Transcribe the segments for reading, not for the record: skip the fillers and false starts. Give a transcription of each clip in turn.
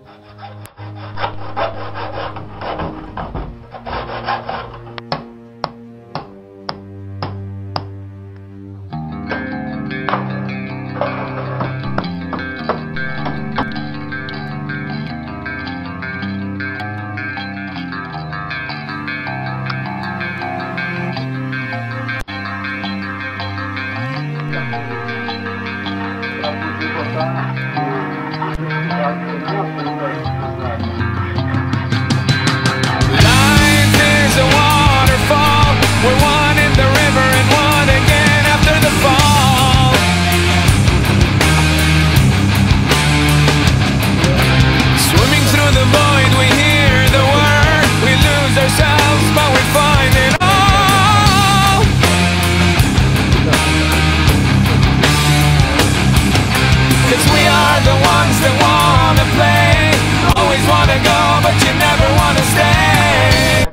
Life is a waterfall. We're one in the river and one again after the fall. Swimming through the void, we hear the word. We lose ourselves, but we find it all. 'Cause we are the ones that wanna play. Always wanna go, but you never wanna stay.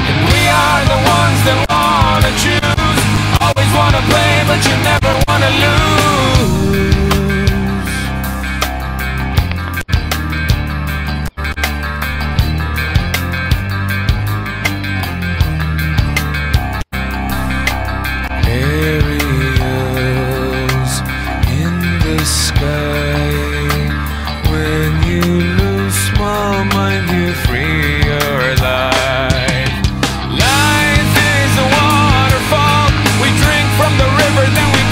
And we are the ones that wanna choose. Always wanna play, but you never wanna lose. Aerials in the sky. When you lose small mind, you free your life. Life is a waterfall. We drink from the river, then we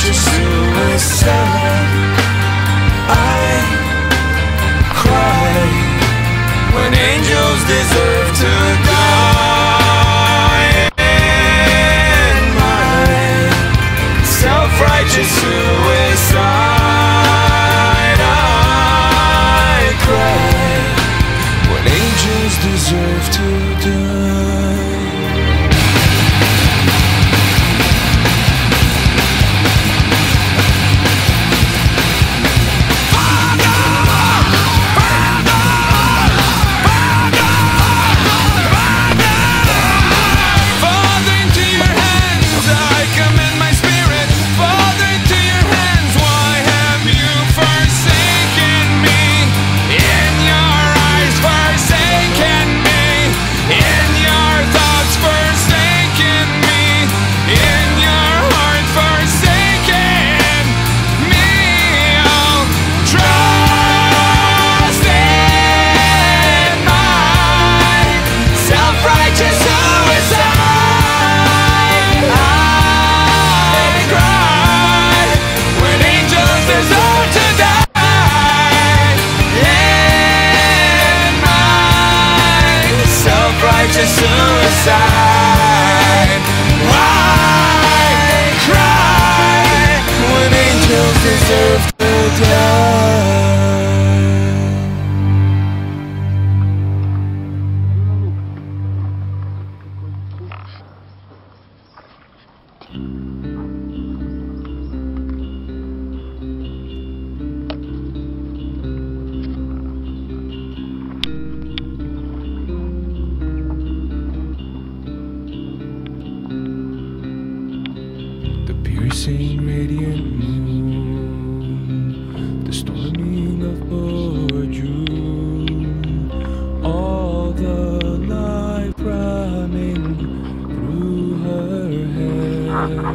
self-righteous suicide. I cry when angels deserve to die. In my self-righteous suicide, I cry when angels deserve to die. Suicide. Why cry when angels deserve to piercing radiant moon, the storming of June, all the light running through her hair,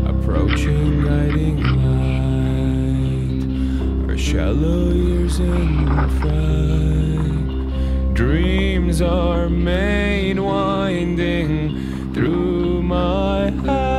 approaching guiding light, her shallow years in fright, dreams are made winding through my heart.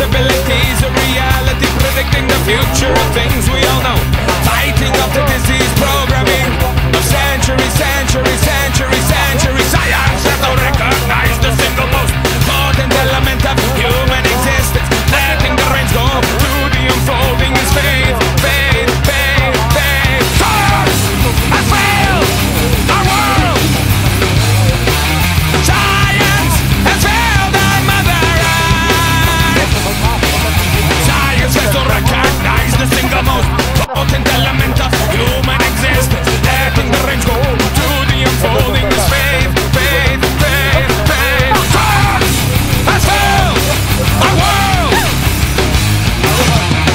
possibilities, a reality predicting the future of things we all know. Fighting off the disease programming of centuries, centuries, centuries, centuries. Science has not recognized the single most potent element of human existence. Letting the reins go to the unfolding is faith, faith, faith, faith. Science has failed our world. Science has failed our mother Earth. Science has to recognize the single most potent element of human existence. Letting the reins go to the unfolding is faith, faith, faith, faith. Science has failed our world.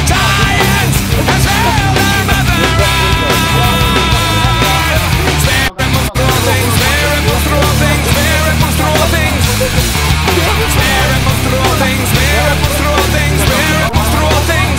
Science has failed our mother Earth. Spirit moves through all things, spirit moves through all things, spirit moves through all things. Spirit moves through all things, spirit moves through all things, spirit moves through all things.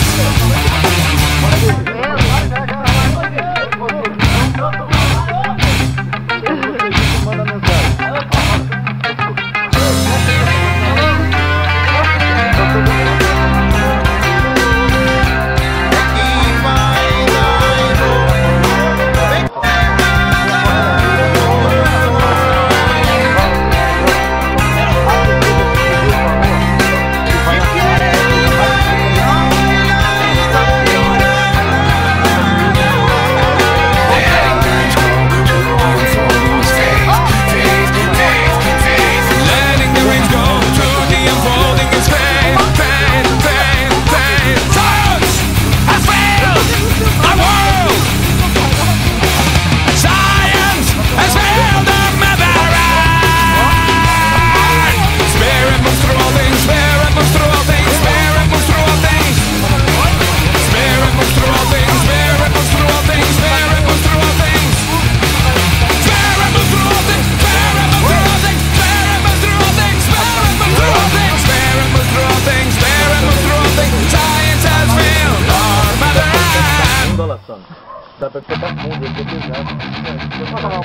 Dá pra ficar fundo, eu tô pesado.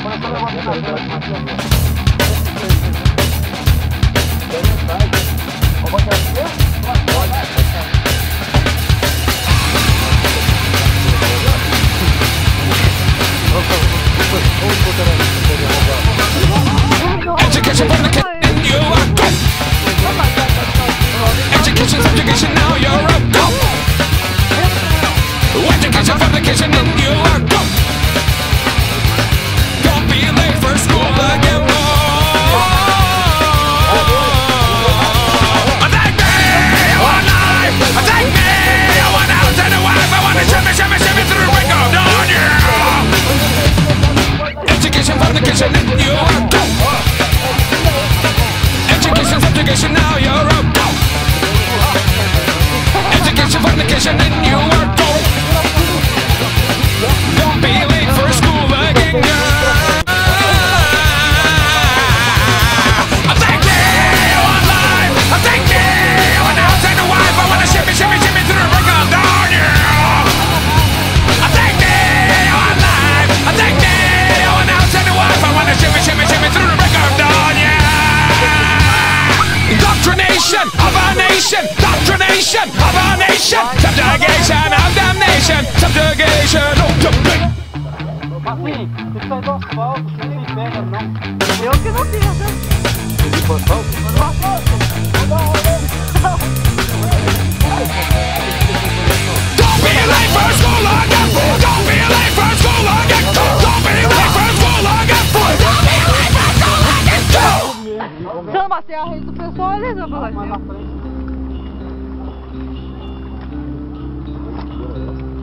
Education from the kid and you are go. Education, subjugation, now you're a go. Education from the kitchen and you are go. Don't be late for school again. Take me, one life. Take me, one house and a wife. I wanna shimmy, shimmy, shimmy through the window. Down here. Education from the kitchen and you are go. Education, subjugation, now you're a go. Education from the kitchen and you are go. Don't be late for school again, girl. Take me, one life. Take me, one house and a wife. I wanna shimmy, shimmy, shimmy through the break of dawn, yeah. Take me, one life. Take me, one house and a wife. I wanna shimmy, shimmy, shimmy through the break of dawn, yeah. Indoctrination of our nation. Indoctrination of our nation. Subjugation of damnation. Subjugation of damnation. Assim, você sai do asfalto, você nem pega, não. Eu que não tenho, né? Você foi asfalto? No asfalto. Don't be late for school again. Don't be late for school again. Don't be late for school again. Don't be late for school again. Se eu não bater a rede do pessoal, eles vão falar assim.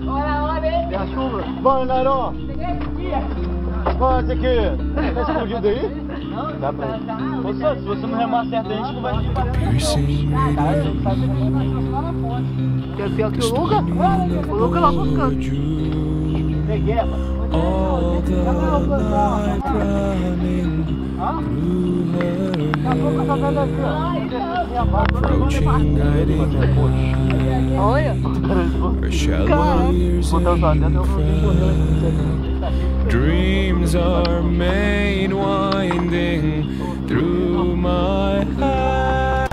Olha, Tem a chuva? Bora, Nairó! Bora, esse aqui! Tá escondido aí? não, Dá pra ir. Ô, Santos, se você não remar certo, a gente não vai vir. Quer pior que o Luca? O Luca lá buscando. Peguei, All the light running through her, approaching, guiding olha. her shallow years in front. Dreams are made winding through my heart.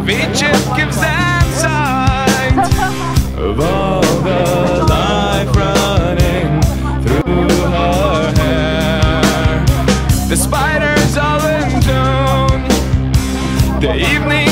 feature gives that sign of all the life running through her hair. The spiders all in tune, the evening